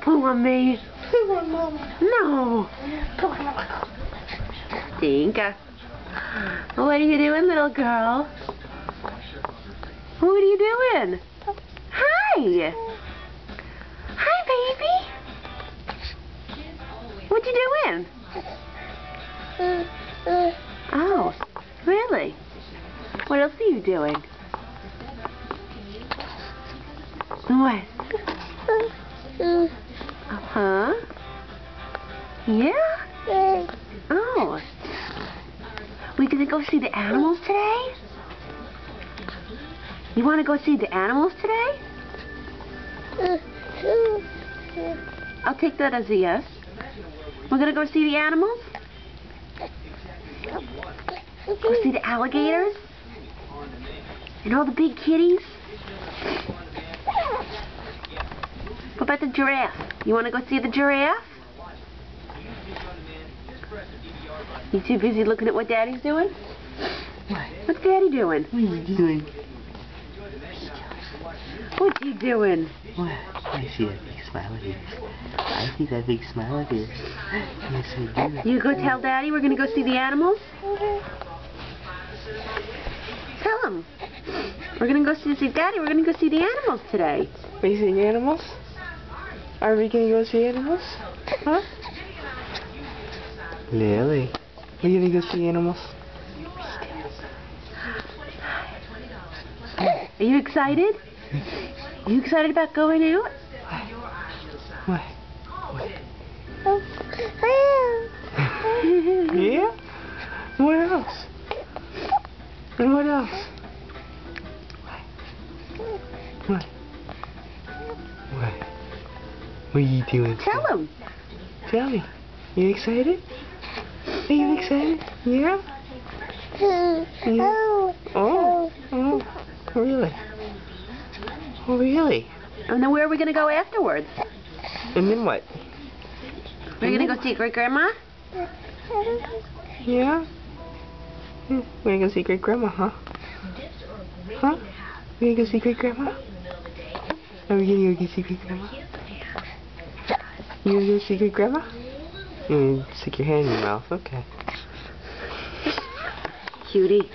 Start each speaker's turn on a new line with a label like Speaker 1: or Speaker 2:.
Speaker 1: Poo on me.
Speaker 2: Poo on Mama.
Speaker 1: No. Dinka. What are you doing, little girl? What are you doing? Hi. Hi, baby. What you doing? Oh, really? What else are you doing? What? Uh-huh. Yeah? Oh. We gonna go see the animals today? You wanna go see the animals today? I'll take that as a yes. We're gonna go see the animals? Go see the alligators? And all the big kitties? What about the giraffe? You wanna go see the giraffe? You too busy looking at what Daddy's doing?
Speaker 2: What?
Speaker 1: What's Daddy doing?
Speaker 2: What are you doing?
Speaker 1: What's he doing?
Speaker 2: What? I see that big smile of yours. I see that big smile of yours. Yes, I do.
Speaker 1: You go tell Daddy we're gonna go see the animals? Tell him. We're gonna go see Daddy. We're gonna go see the animals today.
Speaker 2: Are you seeing animals? Are we gonna go see animals? Huh? Lily, are you gonna go see animals?
Speaker 1: Are you excited? Are you excited about going out?
Speaker 2: What? Yeah? What else? And what else? What? What? What are you doing?
Speaker 1: Tell him.
Speaker 2: Tell me. You excited? Are you excited? Yeah? Yeah. Oh. Oh. Really? Oh, really?
Speaker 1: And then where are we gonna go afterwards?
Speaker 2: And then what?
Speaker 1: We're gonna go see Great Grandma?
Speaker 2: Yeah? We're gonna go see Great Grandma, huh? Huh? We're gonna go see Great Grandma? Are we gonna go see Great Grandma? You gonna go see Great Grandma? You stick your hand in your mouth, okay.
Speaker 1: Cutie.